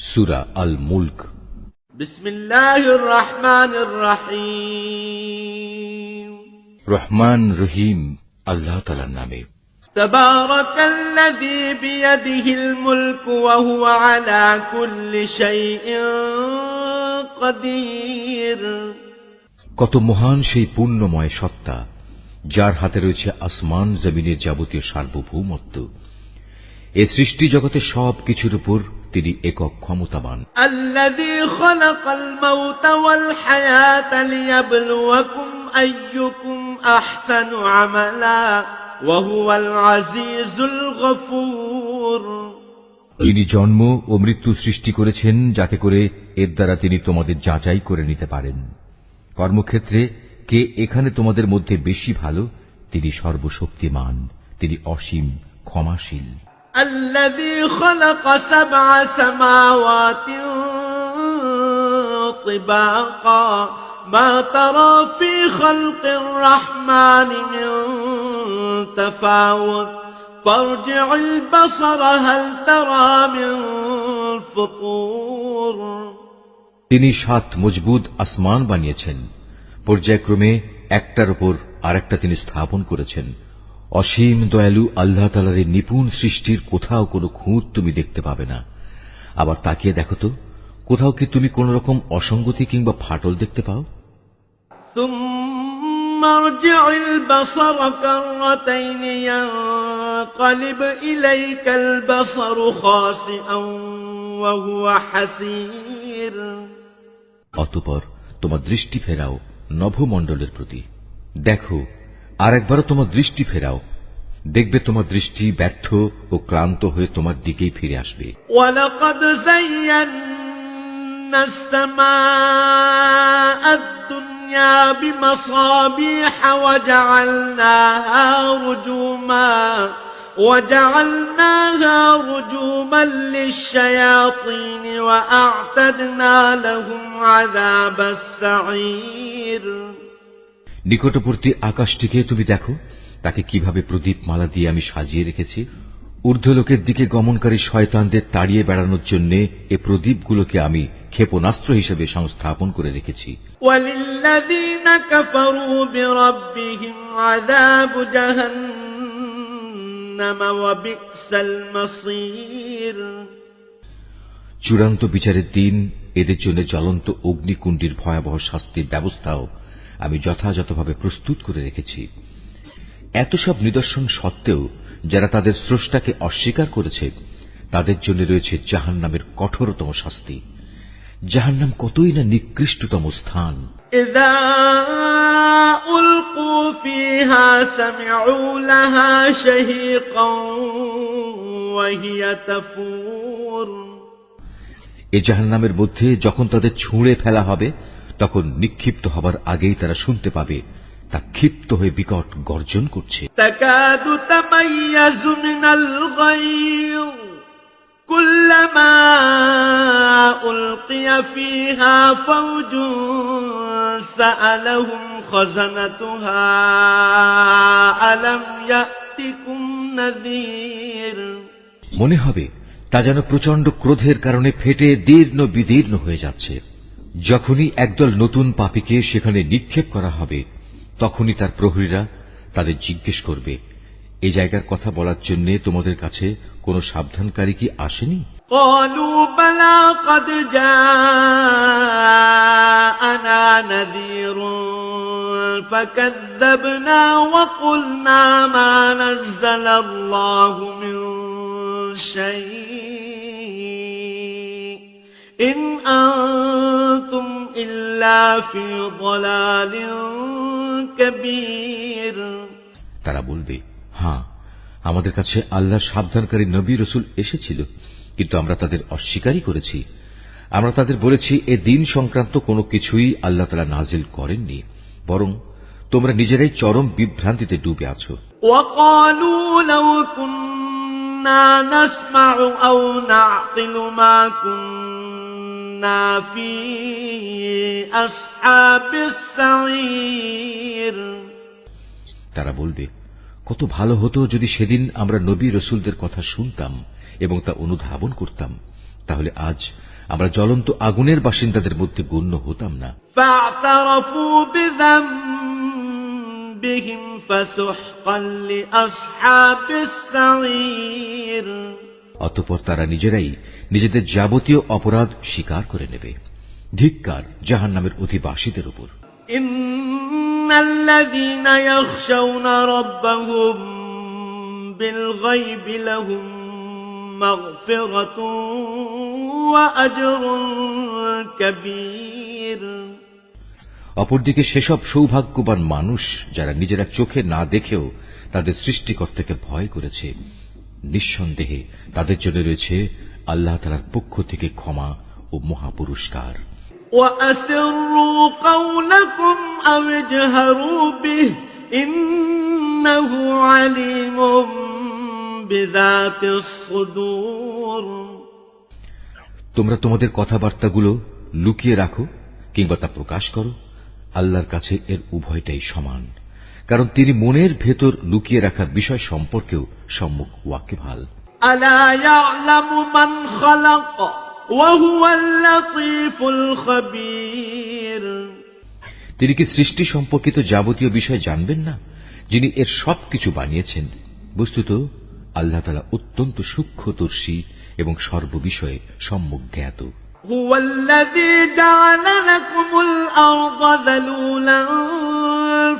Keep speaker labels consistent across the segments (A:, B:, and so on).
A: সূরা আল মুলক।
B: বিসমিল্লাহির রহমানির রহিম।
A: রহমান রহিম আল্লাহ তাআলার নামে।
B: তাবারাকাল্লাযী বিয়াদিহিল মুলকু ওয়া হুয়া আলা কুল্লি শাইইন কাদির।
A: কত মহান সেই পূর্ণময় সত্তা, যার হাতে রয়েছে আসমান জমিনের যাবতীয় সার্বভৌমত্ব। এ সৃষ্টি জগতের সব কিছুর উপর তিনি একক ক্ষমতাবান।
B: আল্লাযী খালাকাল মাউতা ওয়াল হায়াতা লিয়াবলুয়াকুম আইয়ুকুম আহসানু আমালা ওয়া হুয়াল আজিজুল গফুর।
A: তিনি জন্ম ও মৃত্যু সৃষ্টি করেছেন যাতে করে এর দ্বারা তিনি তোমাদের যাচাই করে নিতে পারেন। কর্মক্ষেত্রে কে এখানে তোমাদের মধ্যে বেশি ভালো, তিনি সর্বশক্তিমান, তিনি অসীম ক্ষমাশীল।
B: الذي خلق 7 سماوات طباقا ما ترى في خلق الرحمن من تفاوت فارجع البصر هل ترى من فطور।
A: তিনি 7 মজবুত আসমান বানিয়েছেন, পর্যায়ক্রমে একটার উপর আরেকটা তিনি স্থাপন করেছেন। অসীম দয়ালু আল্লাহ তাআলার নিপুণ সৃষ্টির কোথাও কোনো খুঁত তুমি দেখতে পাবে না। আবার তাকিয়ে দেখো তো, কোথাও কি তুমি কোন রকম অসঙ্গতি কিংবা ফাটল দেখতে পাও?
B: ثم ارجع البصر كرتين ينقلب إليك البصر خاسئا وهو حسير।
A: অতঃপর তোমার দৃষ্টি ফেরাও নভমণ্ডলের প্রতি, দেখো আর একবারও তোমার দৃষ্টি ফেরাও, দেখবে তোমার দৃষ্টি ব্যর্থ ও ক্লান্ত হয়ে তোমার দিকেই ফিরে আসবে।
B: وَلَقَدْ زَيَّنَّا السَّمَاءَ الدُّنْيَا بِمَصَابِيحَ وَجَعَلْنَاهَا رُجُومًا لِلشَّيَاطِينِ وَأَعْتَدْنَا لَهُمْ عَذَابَ السَّعِيرِ।
A: নিকটবর্তী আকাশটিকে তুমি দেখো, তাকে কিভাবে প্রদীপ মালা দিয়ে আমি সাজিয়ে রেখেছি। ঊর্ধ্বলোকের দিকে গমনকারী শয়তানদের তাড়িয়ে বেড়ানোর জন্য এ প্রদীপগুলোকে আমি ক্ষেপণাস্ত্র হিসেবে সংস্থাপন করে রেখেছি।
B: ওয়ালিল্লাযীনা কাফারু বিরাব্বিহিম আযাবু জাহান্নাম ওয়া বি'সাল মাসীর।
A: চূড়ান্ত বিচারের দিন এদের জন্য জ্বলন্ত অগ্নিকুণ্ডের ভয়াবহ শাস্তির ব্যবস্থাও আমি যথাযথভাবে প্রস্তুত করে রেখেছি। এত সব নিদর্শন সত্ত্বেও যারা তাদের স্রষ্টাকে অস্বীকার করেছে, তাদের জন্য রয়েছে জাহান্নামের কঠোরতম শাস্তি। জাহান্নাম কতই না নিকৃষ্টতম স্থান।
B: ইযা উলকু ফিহা সামিউ লাহা শাহীকান ওয়া হিয়া তাফুর।
A: এই জাহান্নামের মধ্যে যখন তাদের ছুঁড়ে ফেলা হবে, তখন নিক্ষিপ্ত হবার আগেই তারা শুনতে পাবে তা ক্ষিপ্ত হয়ে বিকট গর্জন করছে।
B: তাকাদু তামাইয়াজু মিনাল গায়য কুল্লামা উলকিয়া ফিহা ফাওজুন সাআলাহুম খাযানাতুহা আলাম ইয়াতিকুম নাযীর।
A: মনে হবে তা যেন প্রচন্ড ক্রোধের কারণে ফেটে দীর্ণ বিদীর্ণ হয়ে যাচ্ছে। যখনই একদল নতুন পাপীকে সেখানে নিক্ষেপ করা হবে, তখনই তার প্রহরীরা তাদের জিজ্ঞেস করবে, এই জায়গার কথা বলার জন্য তোমাদের কাছে কোন সাবধানকারী কি আসেনি?
B: ক্বালু বালা ক্বাদ জাআনা নাযীরুন ফাকাযযাবনা ওয়া কুলনা মা নাযালাল্লাহু মিন শাই ইন আনতুম ইল্লা ফি দালালিন কাবীর।
A: তারা বলবে, হ্যাঁ, আমাদের কাছে আল্লাহর সাবধানকারী নবী রাসূল এসেছিল, কিন্তু আমরা তাদের অস্বীকারই করেছি। আমরা তাদের বলেছি এ দিন সংক্রান্ত কোনো কিছুই আল্লাহ তাআলা নাজিল করেননি, বরং তোমরা নিজেরাই চরম বিভ্রান্তিতে ডুবে আছো।
B: ওয়াকালু লাউ কুন্না নাসমাউ আও না'কিলু মা কুন্না ফি আসহাবিস সাঈর।
A: তারা বলবে, কত ভালো হতো যদি সেদিন আমরা নবী রাসূলদের কথা শুনতাম এবং তা অনুধাবন করতাম, তাহলে আজ আমরা জ্বলন্ত আগুনের বাসিন্দাদের মধ্যে গণ্য হতাম না।
B: فاعترفوا بذنبهم فسحقا لأصحاب السعير।
A: অতঃপর তারা নিজেরাই নিজেদের যাবতীয় অপরাধ স্বীকার করে নেবে। ধিক্কার জাহান্নামের অধিবাসীদের উপর।
B: ইন্নাল্লাযীনা ইয়াখশাউনা রাব্বাহুম বিল-গায়বি লাহুম মাগফিরাতুন ওয়া আজরুন কাবীর।
A: অপরদিকে সেসব সৌভাগ্যবান মানুষ যারা নিজেরা চোখে না দেখেও তাদের সৃষ্টিকর্তাকে ভয় করেছে, নিঃসন্দেহে তাদের জন্য রয়েছে আল্লাহ তাআলার পক্ষ থেকে ক্ষমা ও মহাপুরস্কার।
B: وَأَسِرُّوا قَوْلَكُمْ أَوْ اجْهَرُوا بِهِ إِنَّهُ عَلِيمٌ بِذَاتِ الصُّدُورِ।
A: তোমরা তোমাদের কথাবার্তাগুলো লুকিয়ে রাখো কিংবা তা প্রকাশ করো, আল্লাহর কাছে এর উভয়টাই সমান, কারণ তিনি মনের ভেতর লুকিয়ে রাখা বিষয় সম্পর্কেও সম্মুখ ওয়াকিবহাল।
B: أَلَا يَعْلَمُ مَنْ خَلَقَ وَهُوَ اللَّطِيفُ الْخَبِيرُ।
A: তিনি কি সৃষ্টি সম্পর্কিত যাবতীয় বিষয় জানবেন না, যিনি এর সবকিছু বানিয়েছেন? বস্তুত আল্লাহ তাআলা অত্যন্ত সূক্ষ্মদর্শী এবং সর্ববিষয়ে সম্যক জ্ঞাত।
B: هو الذي جعل لكم الأرض ذلولا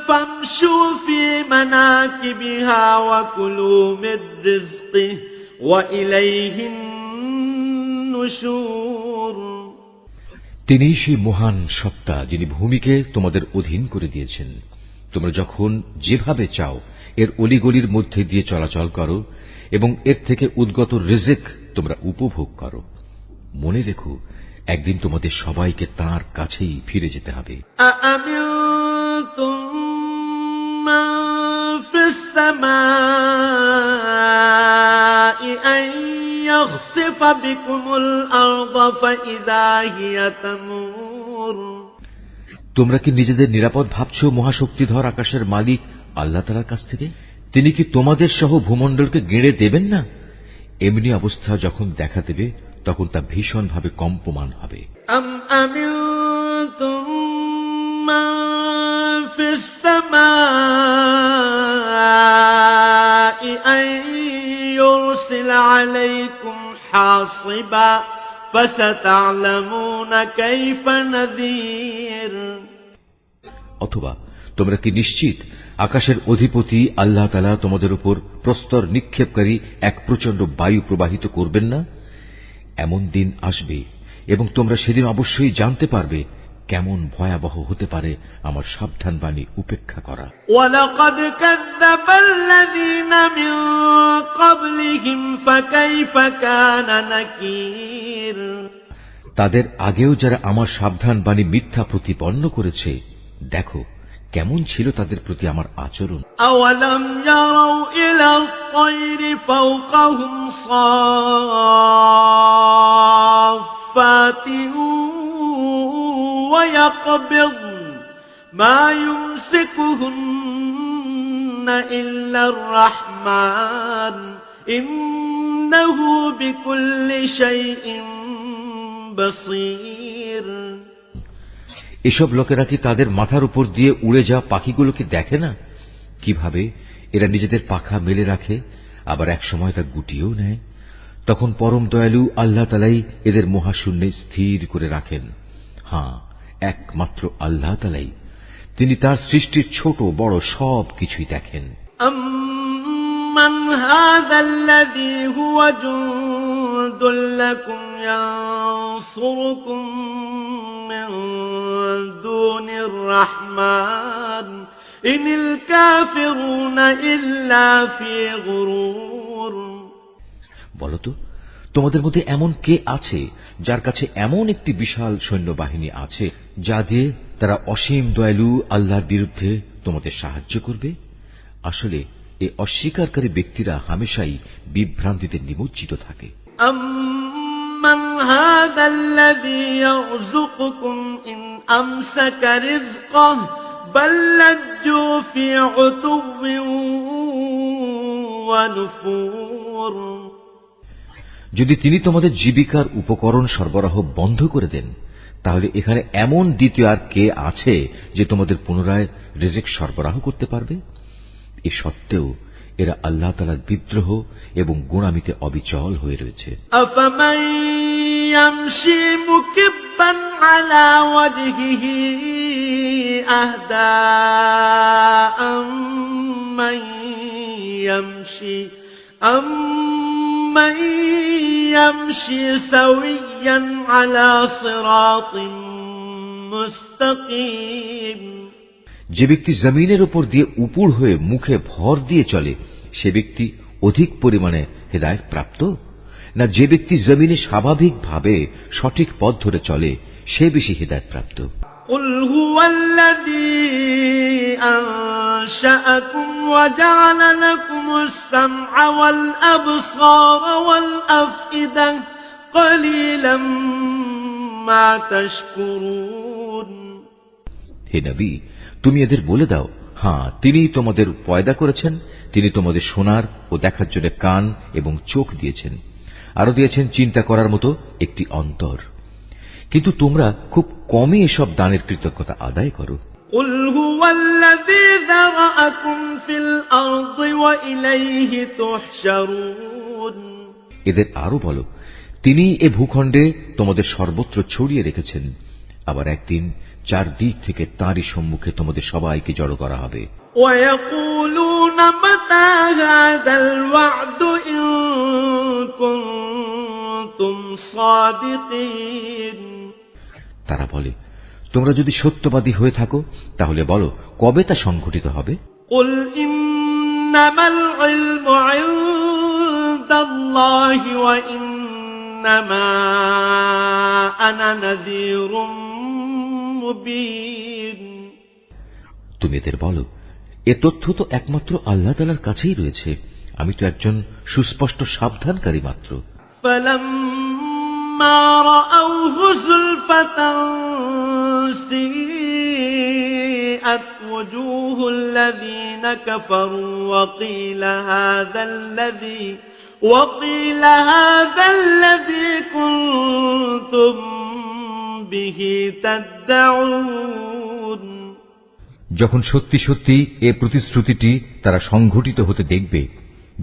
B: فامشوا في مناكبها وكلوا من رزقه وإليه النشور।
A: তিনি সেই মহান সত্তা যিনি ভূমিকে তোমাদের অধীন করে দিয়েছেন। তোমরা যখন যেভাবে চাও এর অলিগলির মধ্যে দিয়ে চলাচল করো এবং এর থেকে উদ্গত রিজিক তোমরা উপভোগ করো। মনে রেখো, একদিন তোমাদের সবাইকে তাঁর কাছেই ফিরে যেতে হবে।
B: أأمنتم من في السماء أن يخسف بكم الأرض فإذا هي تمور।
A: তোমরা কি নিজেদের নিরাপদ ভাবছো মহাশক্তিধর আকাশের মালিক আল্লাহ তাআলার কাছ থেকে? তিনি কি তোমাদের সহ ভূমণ্ডলকে গেঁড়ে দেবেন না? এমনি অবস্থা যখন দেখা দেবে তখন তা ভীষণভাবে কম্পমান হবে।
B: أم أمنتم من في السماء أن يرسل عليكم حاصبا فستعلمون كيف نذير।
A: অথবা তোমরা কি নিশ্চিত আকাশের অধিপতি আল্লাহ তাআলা তোমাদের উপর প্রস্তর নিক্ষেপকারী এক প্রচণ্ড বায়ু প্রবাহিত করবেন না? এমন দিন আসবে এবং তোমরা সেদিন অবশ্যই জানতে পারবে কেমন ভয়াবহ হতে পারে আমার সাবধান বাণী উপেক্ষা করা।
B: وَلَقَدْ كَذَّبَ الَّذِينَ مِن قَبْلِهِمْ فَكَيْفَ كَانَ نَكِيرِ।
A: তাদের আগেও যারা আমার সাবধান বাণী মিথ্যা প্রতিপন্ন করেছে, দেখো কেমন ছিল তাদের প্রতি আমার আচরণ।
B: أَوَلَمْ يَرَوْا إِلَى الطَّيْرِ فَوْقَهُمْ صَافَّاتٍ وَيَقْبِضْنَ مَا يُمْسِكُهُنَّ إِلَّا الرَّحْمَنُ إِنَّهُ بِكُلِّ شَيْءٍ بَصِيرٌ।
A: এসব লোকেরা কি তাদের মাথার উপর দিয়ে উড়ে যাওয়া পাখিগুলোকে দেখে না? কিভাবে এরা নিজেদের পাখা মেলে রাখে, আবার এক সময় তা গুটিয়েও নেয়। তখন পরম দয়ালু আল্লাহ তাআলাই এদের মহাশূন্যে স্থির করে রাখেন। হ্যাঁ, একমাত্র আল্লাহ তাআলাই, তিনি তার সৃষ্টির ছোট বড় সব কিছুই দেখেন।
B: أَمَّنْ هَذَا الَّذِي هُوَ جُندٌ لَكُمْ يَنصُرُكُم مِّن دُونِ الرَّحْمَنِ إِنِ الْكَافِرُونَ إِلَّا فِي غُرُورٍ।
A: বলতো, তোমাদের মধ্যে এমন কে আছে যার কাছে এমন একটি বিশাল সৈন্যবাহিনী আছে যা দিয়ে তারা অসীম দয়ালু আল্লাহর বিরুদ্ধে তোমাদের সাহায্য করবে? আসলে এই অস্বীকারী ব্যক্তিরা হামেশাই বিভ্রান্তিতে নিমজ্জিত থাকে।
B: أَمَّنْ هَذَا الَّذِي يَرْزُقُكُمْ إِنْ أَمْسَكَ رِزْقَهُ بَل لَّجُّوا فِي عُتُوٍّ وَنُفُورٍ।
A: যদি তিনি তোমাদের জীবিকার উপকরণ সরবরাহ বন্ধ করে দেন, তাহলে এখানে এমন দ্বিতীয় আর কে আছে যে তোমাদের পুনরায় রিজিক সরবরাহ করতে পারবে? এ সত্ত্বেও এরা আল্লাহ তাআলার বিদ্রোহ এবং গোঁড়ামিতে অবিচল হয়ে রয়েছে।
B: أفمن يمشي مكبا على وجهه أهدى أمن يمشي سويا على صراط مستقيم।
A: যে ব্যক্তি জমিনের উপর দিয়ে উপুড় হয়ে মুখে ভর দিয়ে চলে, সে ব্যক্তি অধিক পরিমাণে হেদায়েত প্রাপ্ত, না যে ব্যক্তি জমিনে স্বাভাবিকভাবে সঠিক পথ ধরে চলে সে বেশি হেদায়েত প্রাপ্ত?
B: قل هو الذي أنشأكم وجعل لكم السمع والأبصار والأفئدة قليلا ما تشكرون।
A: হে নবী, তুমি এদের বলে দাও, হ্যাঁ, তিনি তোমাদের পয়দা করেছেন, তিনি তোমাদের শোনার ও দেখার জন্য কান এবং চোখ দিয়েছেন, আরো দিয়েছেন চিন্তা করার মতো একটি অন্তর, কিন্তু তোমরা খুব কমই এসব দানের কৃতজ্ঞতা আদায় করো।
B: قل هو الذي ذرأكم في الأرض وإليه تحشرون।
A: এদের আরো বলো, তিনি এ ভূখণ্ডে তোমাদের সর্বত্র ছড়িয়ে রেখেছেন, আবার একদিন চারদিক থেকে তাঁরই সম্মুখে তোমাদের সবাইকে জড়ো করা হবে।
B: ويقولون متى هذا الوعد إن كنتم صادقين।
A: তারা বলে, তোমরা যদি সত্যবাদী হয়ে থাকো তাহলে বলো, কবে তা সংঘটিত হবে?
B: قل إنما العلم عند الله وإنما أنا نذير مبين।
A: তুমি এদের বলো, এ তথ্য তো একমাত্র আল্লাহ তাআলার কাছেই রয়েছে, আমি তো একজন সুস্পষ্ট সাবধানকারী মাত্র।
B: فلما رأوه زلفة سيئت وجوه الذين كفروا وقيل هذا الذي كنتم به تدعون।
A: যখন সত্যি সত্যি এ প্রতিশ্রুতিটি তারা সংঘটিত হতে দেখবে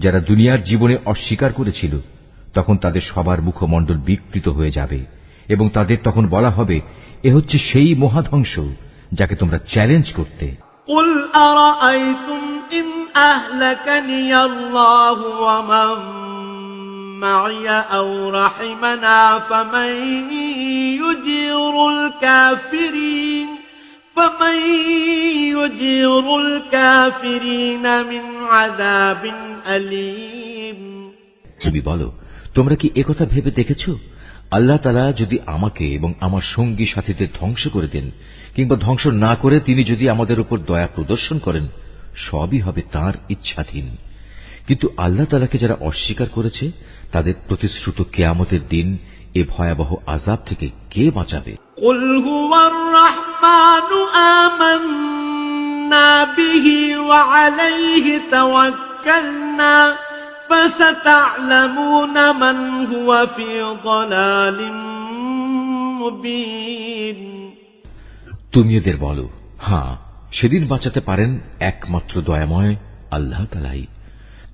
A: যারা দুনিয়ার জীবনে অস্বীকার করেছিল, তখন তাদের সবার মুখমণ্ডল বিকৃত হয়ে যাবে এবং তাদের তখন বলা হবে, এ হচ্ছে সেই মহাধ্বংস যাকে তোমরা চ্যালেঞ্জ করতে।
B: قل أرأيتم إن أهلكني الله ومن معي أو رحمنا فمن يجير الكافرين من عذاب أليم।
A: তুমি বলো, তোমরা কি একথা ভেবে দেখেছ, আল্লাহ তাআলা যদি আমাকে এবং আমার সঙ্গী সাথীদের ধ্বংস করে দেন, কিংবা ধ্বংস না করে তিনি যদি আমাদের উপর দয়া প্রদর্শন করেন, সবই হবে তাঁর ইচ্ছাধীন। কিন্তু আল্লাহ তাআলাকে যারা অস্বীকার করেছে, তাদের প্রতিশ্রুত কিয়ামতের দিন এ ভয়াবহ আযাব থেকে কে বাঁচাবে?
B: قل هو الرحمن آمنا به وعليه توكلنا فستعلمون من هو في ضلال مبين।
A: তুমি এদের বলো, হ্যাঁ, সেদিন বাঁচাতে পারেন একমাত্র দয়াময় আল্লাহ তাআলাই,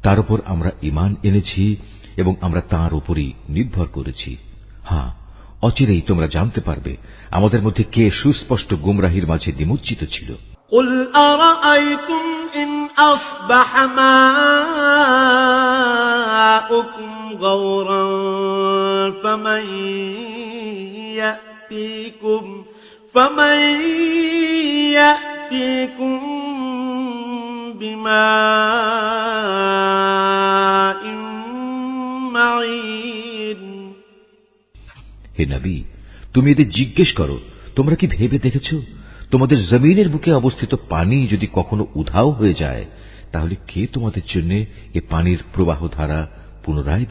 A: তার উপর আমরা ঈমান এনেছি এবং আমরা তাঁর উপরই নির্ভর করেছি। হ্যাঁ, অচিরেই তোমরা জানতে পারবে আমাদের মধ্যে কে সুস্পষ্ট গুমরাহির মাঝে নিমজ্জিত ছিল।
B: قل أرأيتم إن أصبح ماؤكم غورا فمن يأتيكم بماء معين।
A: হে নবী, তুমি এদের জিজ্ঞেস করো, তোমরা কি ভেবে দেখেছ, তোমাদের জমিনের বুকে অবস্থিত পানি যদি কখনো উধাও হয়ে যায়, তাহলে কে তোমাদের জন্য এ পানির প্রবাহ ধারা পুনরায়